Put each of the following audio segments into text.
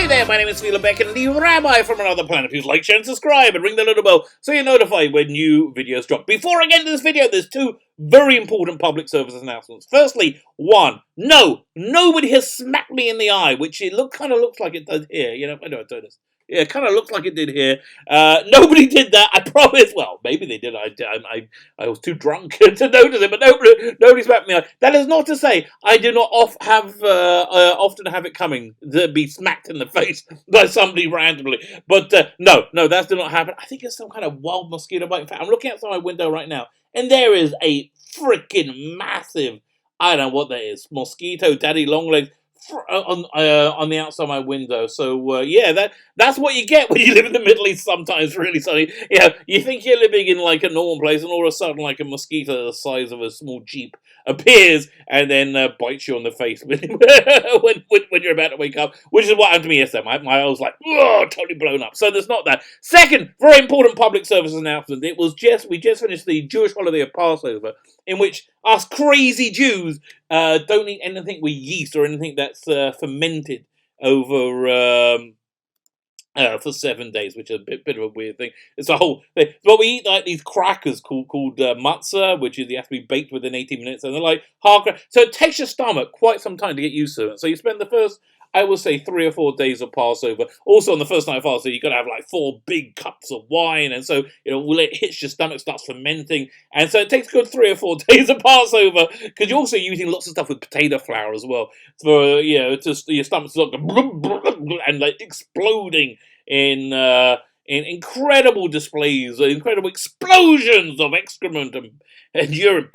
there, my name is Felix Beck and the Rabbi from another planet. Please like, share and subscribe and ring the little bell so you're notified when new videos drop. Before I get into this video, there's two very important public service announcements. Firstly, one, no, nobody has smacked me in the eye, which it kind of looks like it does here. You know, I know I told this. Yeah, it kind of looks like it did here. Nobody did that, I promise. Well, maybe they did. I was too drunk to notice it, but nobody smacked me. That is not to say I do not often have it coming to be smacked in the face by somebody randomly. But no, that did not happen. I think it's some kind of wild mosquito bite. In fact, I'm looking outside my window right now, and there is a freaking massive, I don't know what that is, mosquito daddy long legs on the outside of my window. So yeah, that's what you get when you live in the Middle East sometimes, really, Sonny. You know, you think you're living in like a normal place, and all of a sudden like a mosquito the size of a small Jeep appears and then bites you on the face when you're about to wake up, which is what happened to me yesterday. My eye was like, oh, totally blown up. So there's not that. Second, very important public service announcement. We just finished the Jewish holiday of Passover, in which us crazy Jews don't eat anything with yeast or anything that's fermented over for 7 days, which is a bit of a weird thing. It's a whole thing. But we eat like these crackers called matzah, which is you have to be baked within 18 minutes, and they're like hard crackers. So it takes your stomach quite some time to get used to it. So you spend the first, I would say, 3 or 4 days of Passover. Also, on the first night of Passover, you've got to have like 4 big cups of wine. And so, you know, when it hits your stomach, starts fermenting. And so it takes a good 3 or 4 days of Passover, because you're also using lots of stuff with potato flour as well. For, you know, your stomach's like and like exploding in incredible displays, incredible explosions of excrement and urine.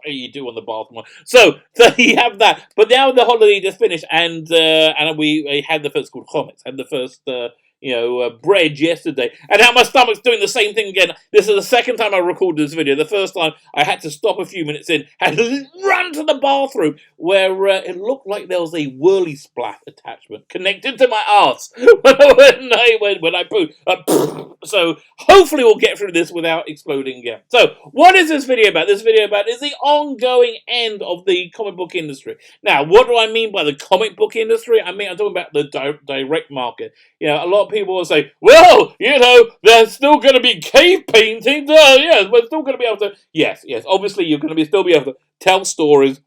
You do on the bathroom. So you have that. But now the holiday just finished, and we had the first called Chometz, had the first bread yesterday, and now my stomach's doing the same thing again. This is the second time I recorded this video. The first time I had to stop a few minutes in, had to run to the bathroom where it looked like there was a whirly splat attachment connected to my arse when I pooped. So hopefully we'll get through this without exploding again. So what is this video about? This video is the ongoing end of the comic book industry. Now, what do I mean by the comic book industry? I'm talking about the direct market. You know, a lot of people will say, well, you know, there's still going to be cave paintings. Yes, we're still going to be able to. Yes. Obviously, you're going to still be able to tell stories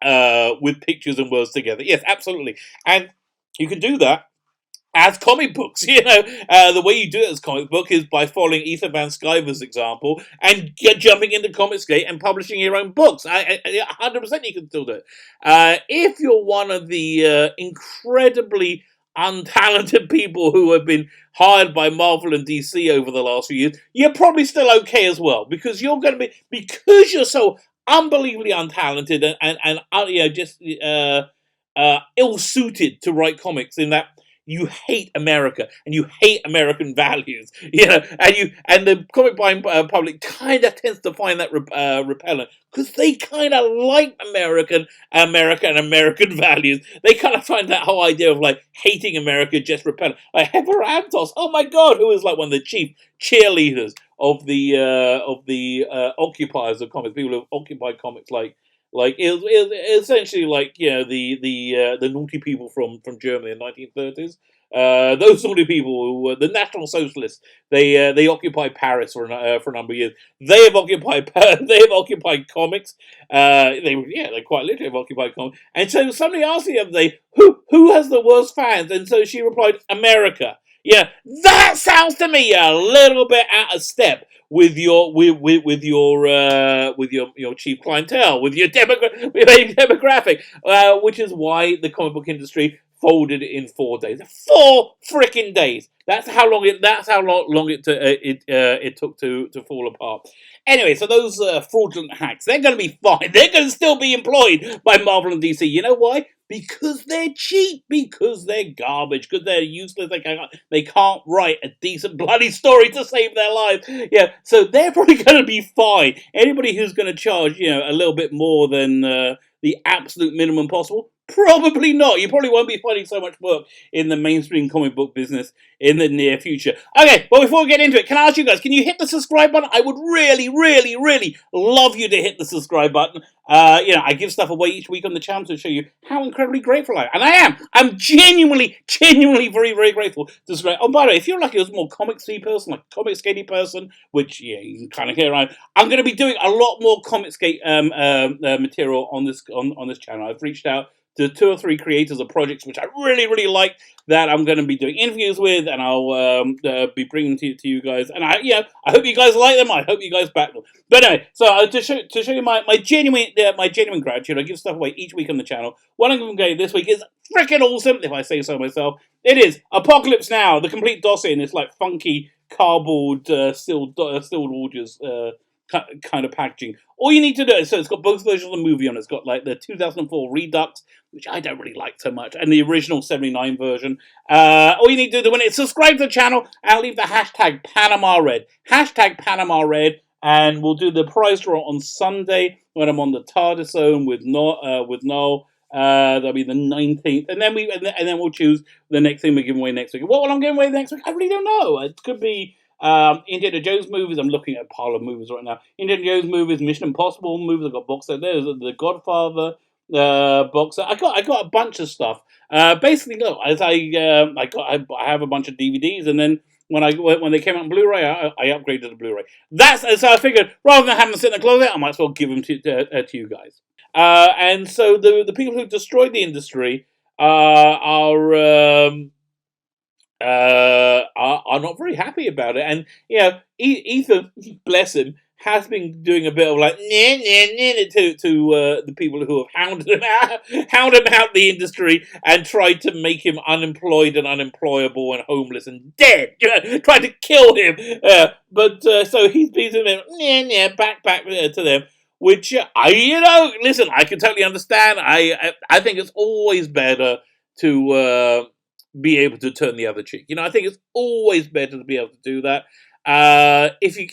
with pictures and words together. Yes, absolutely. And you can do that as comic books. You know, the way you do it as comic book is by following Ether Van Sciver's example and jumping into Comicsgate and publishing your own books. 100% you can still do it. If you're one of the incredibly untalented people who have been hired by Marvel and DC over the last few years, you're probably still okay as well, because you're going to be, because you're so unbelievably untalented and just ill-suited to write comics, in that you hate America and you hate American values, you know, and the comic buying public kind of tends to find that repellent, because they kind of like America and American values. They kind of find that whole idea of like hating America just repellent. Like Heather Antos, oh my God, who is like one of the chief cheerleaders of the occupiers of comics, people who occupy comics, like essentially, like, you know, the naughty people from Germany in the 1930s. Those naughty people who were the National Socialists. They occupied Paris for a number of years. They have occupied comics. They quite literally have occupied comics. And so somebody asked the other day, who has the worst fans? And so she replied, America. Yeah, that sounds to me a little bit out of step with your chief clientele, with your demographic, which is why the comic book industry folded in 4 days. 4 freaking days. That's how long it took to fall apart. Anyway, so those fraudulent hacks, they're going to be fine. They're going to still be employed by Marvel and DC. You know why? Because they're cheap, because they're garbage, because they're useless. They can't write a decent bloody story to save their lives. Yeah, so they're probably going to be fine. Anybody who's going to charge, you know, a little bit more than the absolute minimum possible, Probably not. You probably won't be finding so much work in the mainstream comic book business in the near future. Okay, well, before we get into it, can I ask you guys, can you hit the subscribe button? I would really, really, really love you to hit the subscribe button. I give stuff away each week on the channel to show you how incredibly grateful I am. And I am. I'm genuinely very, very grateful to subscribe. Oh, by the way, if you're like a more comic-y person, like a comic-skatey person, which, yeah, you can kind of hear around, I'm going to be doing a lot more comic-skate material on this channel. I've reached out to 2 or 3 creators of projects which I really, really like that I'm going to be doing interviews with, and I'll be bringing to you guys. And I hope you guys like them. I hope you guys back them. But anyway, so to show you my genuine gratitude, I give stuff away each week on the channel. One I'm going this week is freaking awesome, if I say so myself. It is Apocalypse Now, the complete dossier in this like funky cardboard sealed orders kind of packaging. All you need to do, so it's got both versions of the movie on it. It's got like the 2004 Redux, which I don't really like so much, and the original 79 version. All you need to do when it's subscribe to the channel and leave the hashtag PanamaRed. Hashtag PanamaRed, and we'll do the prize draw on Sunday when I'm on the TARDIS zone with Noel. That'll be the 19th, and then we'll choose the next thing we're giving away next week. What will I'm giving away next week? I really don't know. It could be Indiana Jones movies. I'm looking at a pile of movies right now. Indiana Jones movies, Mission Impossible movies. I've got box set there. There's the Godfather box set. I got a bunch of stuff. Basically, look, as I have a bunch of DVDs, and then when they came out on Blu-ray, I upgraded to Blu-ray. So I figured rather than having them sit in the closet, I might as well give them to you guys. And so the people who destroyed the industry are not very happy about it. And Ethan, bless him, has been doing a bit of like to the people who have hounded him out the industry and tried to make him unemployed and unemployable and homeless and dead. Tried to kill him. So he's been doing back to them. Which listen, I can totally understand. I think it's always better to be able to turn the other cheek. I think it's always better to be able to do that. If you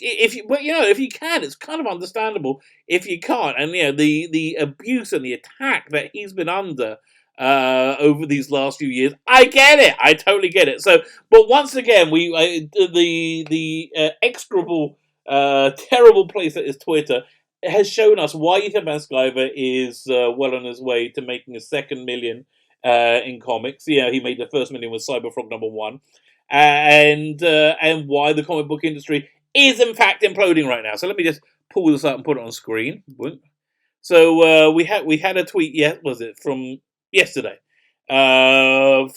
can, it's kind of understandable. If you can't, and the abuse and the attack that he's been under over these last few years, I get it. I totally get it. So, but once again, the execrable, terrible place that is Twitter has shown us why Ethan Van Sciver is well on his way to making a second million in comics. He made the first million with Cyberfrog #1, and why the comic book industry is in fact imploding right now. So let me just pull this up and put it on screen. So we had a tweet. Was it from yesterday? From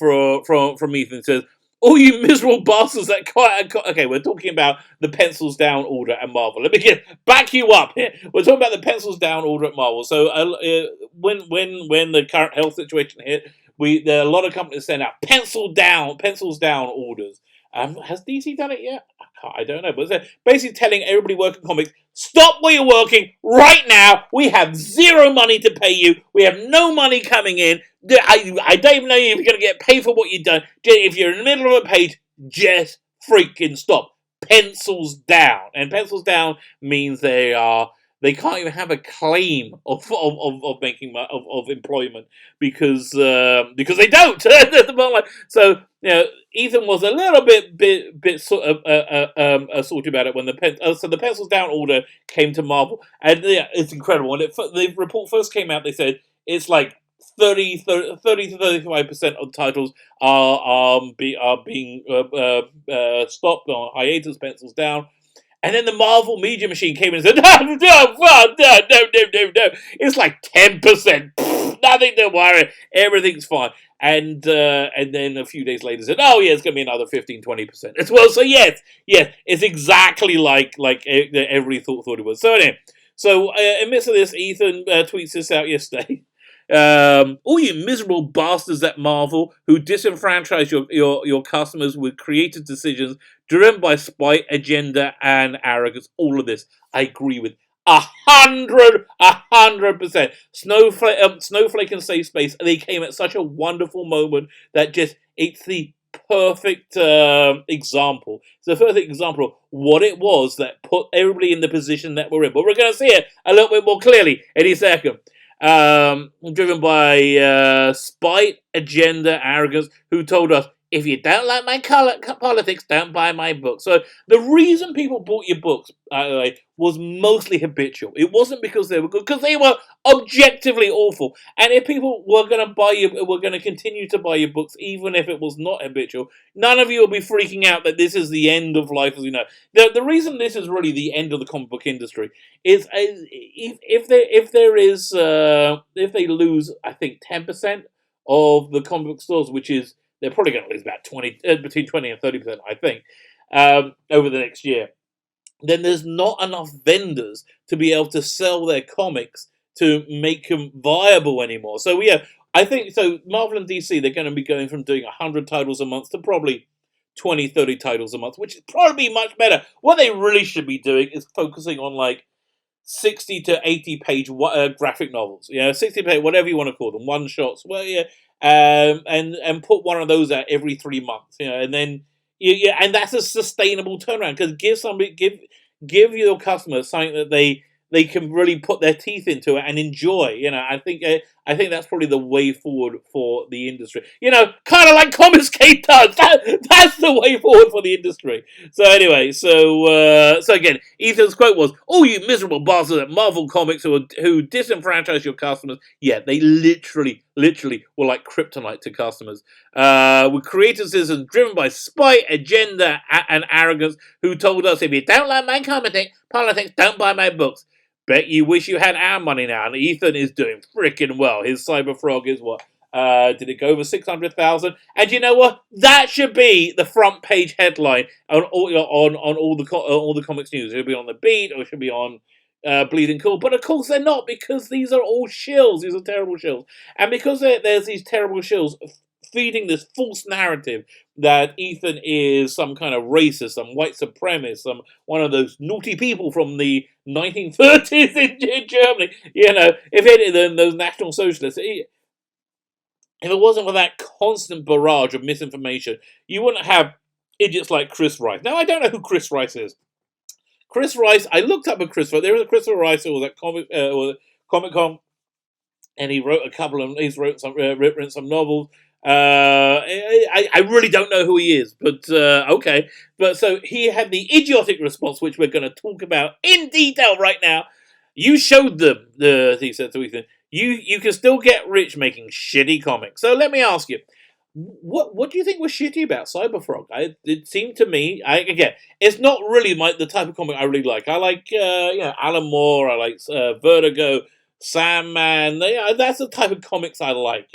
Ethan. It says, "Oh, you miserable bastards that okay, we're talking about the pencils down order at Marvel. Let me back you up here. We're talking about the pencils down order at Marvel. So when the current health situation hit, there are a lot of companies send out pencils down orders. Has DC done it yet? I don't know, but they're basically telling everybody working comics, stop where you're working right now. We have zero money to pay you. We have no money coming in. I don't even know if you're going to get paid for what you've done. If you're in the middle of a page, just freaking stop. Pencils down." And pencils down means they can't even have a claim of making of employment because they don't. So Ethan was a little bit sort of salty about it when the pencils down order came to Marvel, and it's incredible. When the report first came out, they said it's like 30 to 35% of titles are being stopped on hiatus, pencils down. And then the Marvel Media Machine came in and said, no. It's like 10%. Nothing to worry. Everything's fine. And then a few days later said, oh, yeah, it's going to be another 15-20% as well. So, yes, it's exactly like everybody thought it was. So, anyway, amidst of this, Ethan tweets this out yesterday. All you miserable bastards at Marvel who disenfranchise your customers with creative decisions driven by spite, agenda, and arrogance. All of this, I agree with 100%. Snowflake and Safe Space, they came at such a wonderful moment that it's the perfect example. It's the perfect example of what it was that put everybody in the position that we're in. But we're going to see it a little bit more clearly any second. driven by spite, agenda, arrogance, who told us, if you don't like my politics, don't buy my book. So the reason people bought your books, by the way, was mostly habitual. It wasn't because they were good, because they were objectively awful. And if people were going to buy you, were going to continue to buy your books, even if it was not habitual, none of you will be freaking out that this is the end of life as you know. The reason this is really the end of the comic book industry is if they lose, I think 10% of the comic book stores, which is they're probably going to lose about between 20 and 30%, I think, over the next year. Then there's not enough vendors to be able to sell their comics to make them viable anymore. So yeah, I think so. Marvel and DC, they're going to be going from doing 100 titles a month to probably 20, 30 titles a month, which is probably much better. What they really should be doing is focusing on like 60 to 80 page graphic novels, 60 page, whatever you want to call them, one shots. Well, yeah, and put one of those out every 3 months, and then and that's a sustainable turnaround because give your customers something that they can really put their teeth into it and enjoy. I think that's probably the way forward for the industry. Kind of like Comicsgate does. That's the way forward for the industry. So anyway, so again, Ethan's quote was, "Oh, you miserable bastards at Marvel Comics who disenfranchise your customers." Yeah, they literally were like kryptonite to customers. With creative citizens driven by spite, agenda, and arrogance, who told us, if you don't like my politics, don't buy my books. Bet you wish you had our money now. And Ethan is doing freaking well. His Sciver Frog is what? Did it go over 600,000? And you know what? That should be the front page headline on all the comics news. It should be on the Beat, or it should be on Bleeding Cool. But of course they're not, because these are all shills. These are terrible shills. And because there's these terrible shills feeding this false narrative that Ethan is some kind of racist, some white supremacist, one of those naughty people from the 1930s in Germany. If those National Socialists, if it wasn't for that constant barrage of misinformation, you wouldn't have idiots like Chris Rice. Now, I don't know who Chris Rice is. Chris Rice, I looked up at Chris Rice. There was a Christopher Rice who was at Comic-Con, and he wrote written some novels. I really don't know who he is, but okay. But so he had the idiotic response, which we're going to talk about in detail right now. You showed them, he said to Ethan, you can still get rich making shitty comics. So let me ask you, what do you think was shitty about Cyberfrog? It seemed to me, again, it's not really the type of comic I really like. I like Alan Moore. I like Vertigo, Sandman. That's the type of comics I like.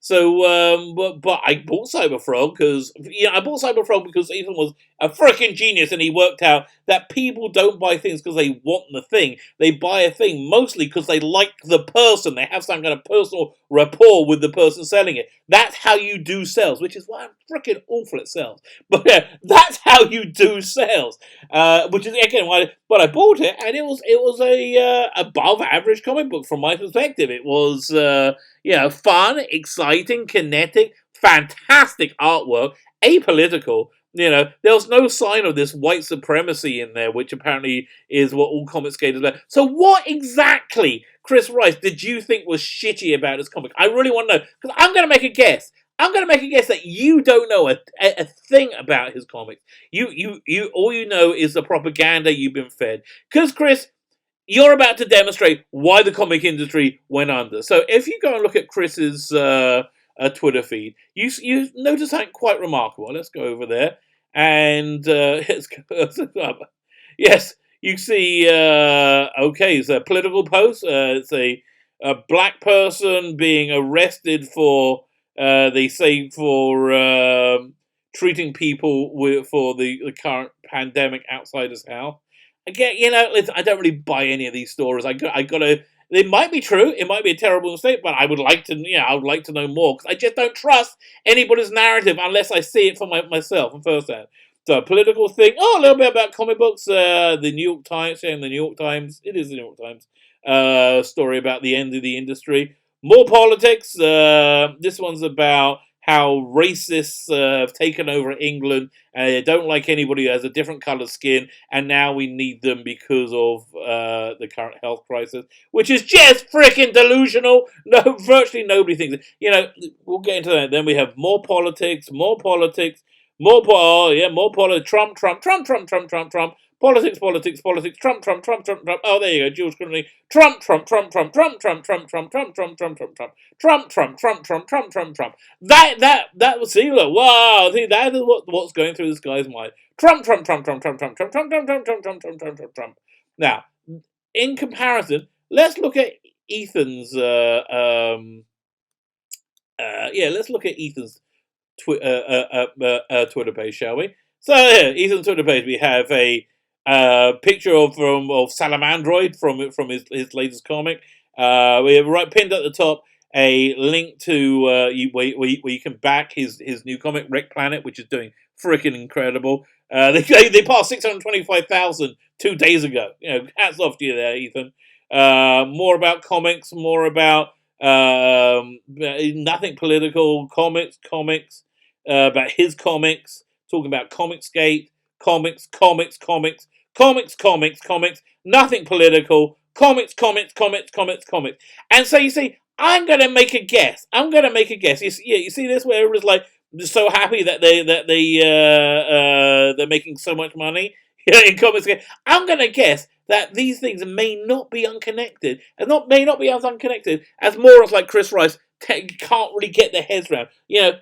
So, but I bought Cyberfrog because Ethan was a freaking genius, and he worked out that people don't buy things because they want the thing. They buy a thing mostly because they like the person. They have some kind of personal rapport with the person selling it. That's how you do sales, which is why I'm freaking awful at sales. But that's how you do sales. Which is again why. But I bought it, and it was a above average comic book from my perspective. It was fun, exciting, kinetic, fantastic artwork, apolitical. There was no sign of this white supremacy in there, which apparently is what all Comicsgate is about. So what exactly, Chris Rice, did you think was shitty about this comic? I really want to know, because I'm going to make a guess. I'm going to make a guess that you don't know a thing about his comics. You all you know is the propaganda you've been fed. Because, Chris, you're about to demonstrate why the comic industry went under. So if you go and look at Chris's Twitter feed, you notice something quite remarkable. Let's go over there. And yes, you see, it's a political post. It's a black person being arrested for, they say, for treating people for the current pandemic outside his house. Again, listen, I don't really buy any of these stories. I gotta. It might be true. It might be a terrible mistake, but I would like to. I would like to know more, because I just don't trust anybody's narrative unless I see it for myself and firsthand. So, political thing. Oh, a little bit about comic books. The New York Times, saying the New York Times. It is the New York Times. Story about the end of the industry. More politics. This one's about how racists have taken over England and they don't like anybody who has a different coloured skin, and now we need them because of the current health crisis, which is just freaking delusional. No, virtually nobody thinks it. You know, we'll get into that. Then we have more politics, more politics. More Trump, Trump, Trump, Trump, Trump, Trump, Trump. Politics, politics, politics. Trump, Trump, Trump, Trump, Trump. Oh, there you go. Jules Clooney. Trump, Trump, Trump, Trump, Trump, Trump, Trump, Trump, Trump, Trump, Trump, Trump, Trump, Trump, Trump, Trump, Trump, Trump, Trump, Trump. That was see, look, wow, see, that is what's going through this guy's mind. Trump, Trump, Trump, Trump, Trump, Trump, Trump, Trump, Trump, Trump, Trump, Trump, Trump, Trump, Trump, Trump. Now, in comparison, let's look at Ethan's let's look at Ethan's Twitter page, shall we? So yeah, Ethan's Twitter page, we have a picture of Salamandroid from his latest comic. We have right pinned at the top a link to where you can back his new comic, Wreck Planet, which is doing freaking incredible. They passed 625,000 2 days ago. You know, hats off to you there, Ethan. More about comics, more about nothing political, comics, about his comics, talking about Comicsgate, comics, nothing political, comics. And so you see, I'm going to make a guess. You see this where it was like so happy that they're making so much money in Comicsgate. I'm going to guess that these things may not be unconnected, may not be as unconnected as morons like Chris Rice can't really get their heads around. You know,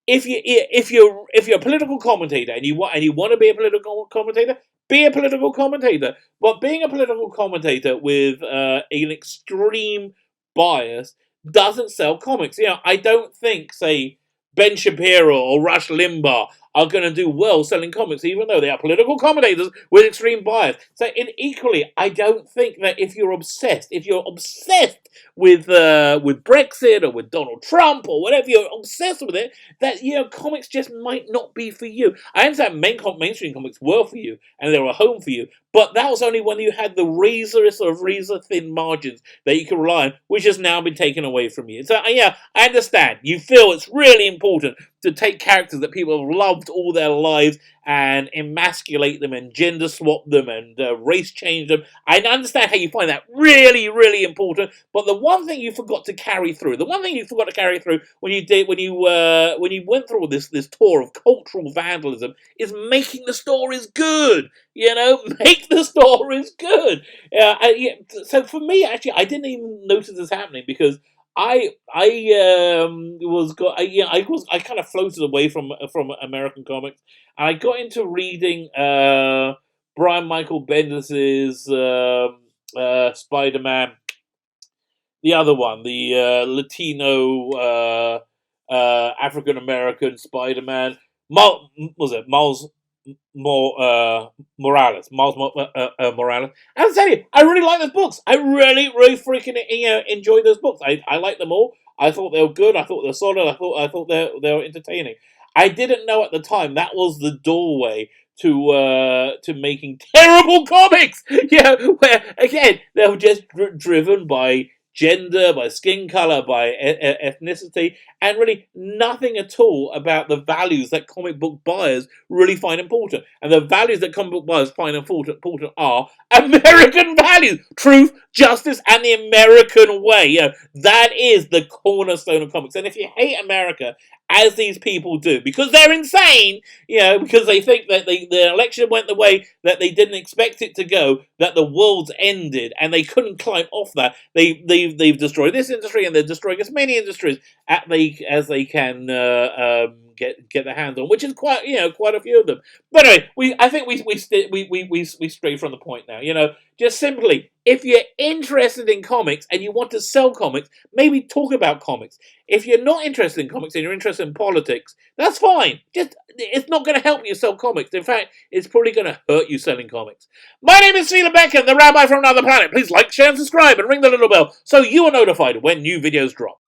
if you're a political commentator and you want to be a political commentator, be a political commentator. But being a political commentator with an extreme bias doesn't sell comics. You know, I don't think, say, Ben Shapiro or Rush Limbaugh are going to do well selling comics, even though they are political commentators with extreme bias. So, equally, I don't think that if you're obsessed with Brexit or with Donald Trump or whatever, you're obsessed with it, that, you know, comics just might not be for you. I understand mainstream comics were for you and they were a home for you, but that was only when you had the razor thin margins that you could rely on, which has now been taken away from you. So, yeah, I understand. You feel it's really important to take characters that people have loved all their lives and emasculate them and gender swap them and race change them. I understand how you find that really, really important. But the one thing you forgot to carry through, when you went through this tour of cultural vandalism, is making the stories good. You know, make the stories good. So for me, actually, I didn't even notice this happening because I kind of floated away from American comics, and I got into reading Brian Michael Bendis's Spider-Man, the other one, the Latino African American Spider-Man. Miles Morales. And I tell you, I really like those books. I really freaking enjoy those books. I like them all. I thought they were good. I thought they were solid. I thought they were entertaining. I didn't know at the time that was the doorway to making terrible comics. Yeah, where again they were just driven by gender, by skin color, by ethnicity, and really nothing at all about the values that comic book buyers really find important. And the values that comic book buyers find important are American values, truth, justice, and the American way. You know, that is the cornerstone of comics. And if you hate America, as these people do, because they're insane, you know, because they think that the election went the way that they didn't expect it to go, that the world's ended, and they couldn't climb off that. They've destroyed this industry, and they're destroying as many industries as they can get their hands on, which is quite a few of them. But anyway, I think we stray from the point now. You know, just simply, if you're interested in comics and you want to sell comics, maybe talk about comics. If you're not interested in comics and you're interested in politics, that's fine. It's not going to help you sell comics. In fact, it's probably going to hurt you selling comics. My name is Sheila Becker, the Rabbi from another planet. Please like, share, and subscribe, and ring the little bell so you are notified when new videos drop.